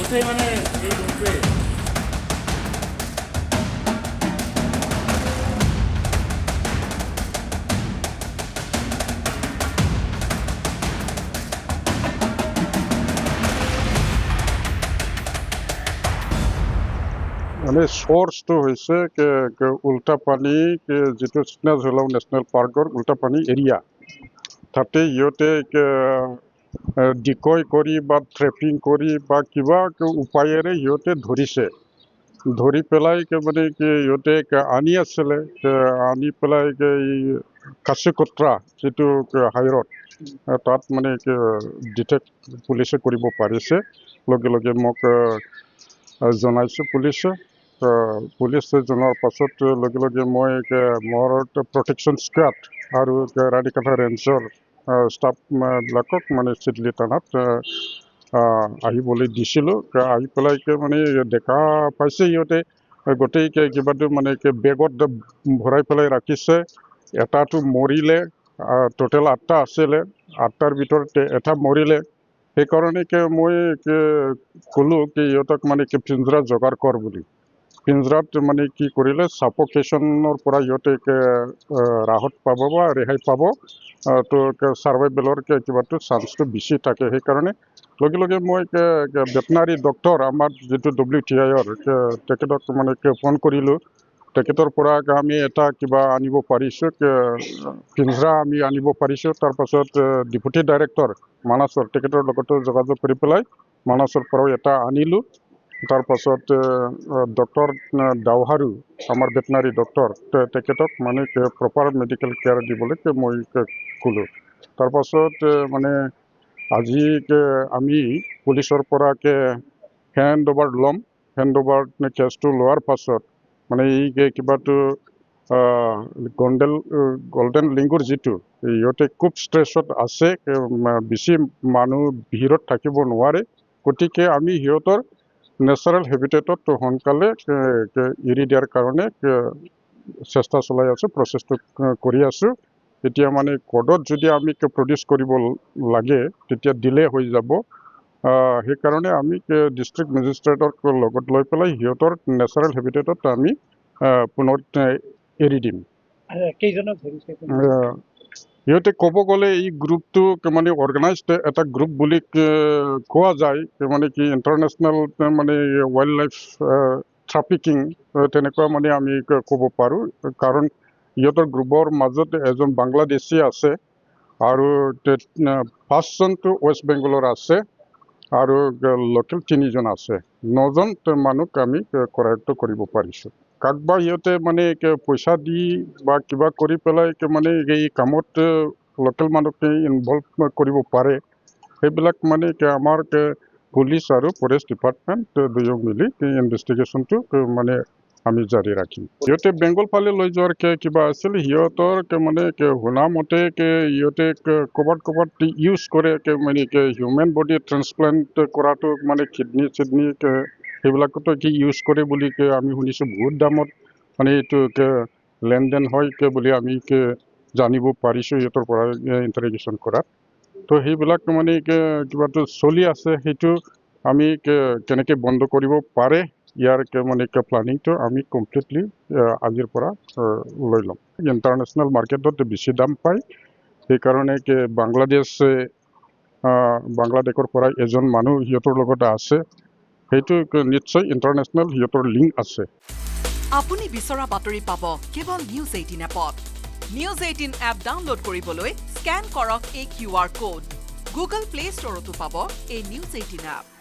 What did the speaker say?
গোটেই মানে এই ৰুমটোৱে মানে সোৰ্সটো হয়েছে উল্টা পানী যেটো চিকনাঝোলাও ন্যাশনাল পাৰ্কৰ উল্টা পানী এৰিয়া তাতে ইহঁতে ডিকয় কৰি বা ট্ৰেপিং কৰি বা কিবা উপায়েৰে ইহঁতে ধৰিছে ধৰি পেলাই মানে ইহঁতে আনি আছিলে আনি পেলাই এই কাছিকত্ৰা যিটো হাইৰত তাত মানে ডিটেক্ট পুলিচে কৰিব পাৰিছে লগে লগে মোক জনাইছে পুলিচে পুলিচে জনাৰ পাছত লগে লগে মই মোৰ প্ৰটেকশ্যন স্কোৱাড আৰু ৰাণীকাঠা ৰেঞ্জৰ ষ্টাফ বিলাকক মানে চিডলি থানাত আহিবলৈ দিছিলোঁ আহি পেলাই মানে দেখা পাইছে ইহঁতে গোটেই কিবাটো মানে বেগত ভৰাই পেলাই ৰাখিছে এটাটো মৰিলে টোটেল 8টা আছিলে 8টাৰ ভিতৰত এটা মৰিলে সেইকাৰণে মই ক'লো ইহঁতক মানে পিঞ্জৰা যোগাৰ কৰ বুলি পিঞ্জৰাত মানে কি কৰিলে সাফোকেশ্যনৰ পৰা ইহঁতে ৰাহত পাব বা ৰেহাই পাব তো সাৰ্ভাইভেলৰ কিবাটো চান্সটো বেছি থাকে সেইকাৰণে লগে লগে মই ভেটেনাৰী ডক্টৰ আমাৰ যেটো WTIৰ তেখেতক মানে ফোন কৰিলোঁ তেখেতৰ পৰা আমি এটা কিবা আনিব পাৰিছোঁ পিঞ্জৰা আমি আনিব পাৰিছোঁ তাৰ পাছত ডেপুটি ডাইৰেক্টৰ মানসৰ তেখেতৰ লগত যোগাযোগ কৰি পেলাই মানসৰ পৰাও এটা আনিলোঁ তাৰ পাছত ডক্টৰ দাওহাৰু আমাৰ ভেটেনাৰী ডক্টৰ তেখেতক মানে প্ৰপাৰ মেডিকেল কেয়াৰ দিবলৈ মই ক'লোঁ তাৰ পাছত মানে আজি আমি পুলিচৰ পৰা হেণ্ড অভাৰ ল'ম হেণ্ড অভাৰ কেছটো লোৱাৰ পাছত মানে এই কিবাটো গোল্ডেন লিংগুৰ যিটো ইহঁতে খুব ষ্ট্ৰেছত আছে বেছি মানুহ ভিৰত থাকিব নোৱাৰে গতিকে আমি সিহঁতৰ নেচাৰেল হেবিটেটত সোনকালে এৰি দিয়াৰ কাৰণে চেষ্টা চলাই আছোঁ প্ৰচেছটো কৰি আছোঁ এতিয়া মানে কোৰ্টত যদি আমি প্ৰডিউচ কৰিব লাগে তেতিয়া ডিলে হৈ যাব সেইকাৰণে আমি ডিষ্ট্ৰিক্ট মেজিষ্ট্ৰেটৰ লগত লৈ পেলাই সিহঁতৰ নেচাৰেল হেবিটেটত আমি পুনৰ এৰি দিম কেইজনক ধৰিছে সিহঁতে ক'ব গ'লে এই গ্ৰুপটো মানে অৰ্গেনাইজড এটা গ্ৰুপ বুলি কোৱা যায় মানে কি ইণ্টাৰনেশ্যনেল মানে ৱাইল্ড লাইফ ট্ৰাফিকিং তেনেকুৱা মানে আমি ক'ব পাৰোঁ কাৰণ ইহঁতৰ গ্ৰুপৰ মাজত এজন বাংলাদেশী আছে আৰু 5জনটো ৱেষ্ট বেংগলৰ আছে আৰু লোকেল 3জন আছে 9জন মানুহক আমি কৰায়ত্ব কৰিব পাৰিছোঁ কাকবা ইহঁতে মানে পইচা দি বা কিবা কৰি পেলাই মানে এই কামত লোকেল মানুহকে ইনভলভ কৰিব পাৰে সেইবিলাক মানে আমাৰ পুলিচ আৰু ফৰেষ্ট ডিপাৰ্টমেণ্ট দুয়ো মিলি ইনভেষ্টিগেশ্যনটো মানে আমি জাৰি ৰাখিম সিহঁতে বেংগল ফালে লৈ যোৱাৰ কিবা আছিল সিহঁতৰ মানে শুনা মতে ইহঁতে ক'ৰবাত ইউজ কৰে মানে হিউমেন বডি ট্ৰান্সপ্লাণ্ট কৰাটো মানে কিডনি চিডনি সেইবিলাকতো ইউজ কৰে বুলি আমি শুনিছোঁ বহুত দামত মানে এইটো লেনদেন হয় বুলি আমি জানিব পাৰিছোঁ সিহঁতৰ পৰা ইণ্টাৰগেশ্যন কৰাত তো সেইবিলাক মানে কিবাটো চলি আছে সেইটো আমি কেনেকৈ বন্ধ কৰিব পাৰে ইয়াৰ মানে প্লানিংটো আমি কমপ্লিটলি আজিৰ পৰা লৈ ল'ম ইণ্টাৰনেশ্যনেল মাৰ্কেটত বেছি দাম পায় সেইকাৰণে বাংলাদেশৰ পৰা এজন মানুহ সিহঁতৰ লগত আছে সেইটো নিশ্চয় ইণ্টাৰনেশ্যনেল সিহঁতৰ লিংক আছে আপুনি বিচৰা বাতৰি পাব কেৱল নিউজ 18 এপত নিউজ 18 এপ ডাউনলোড কৰিবলৈ স্কেন কৰক এই QR কোড গুগল প্লে ষ্টৰতো পাব এই নিউজ 18 এপ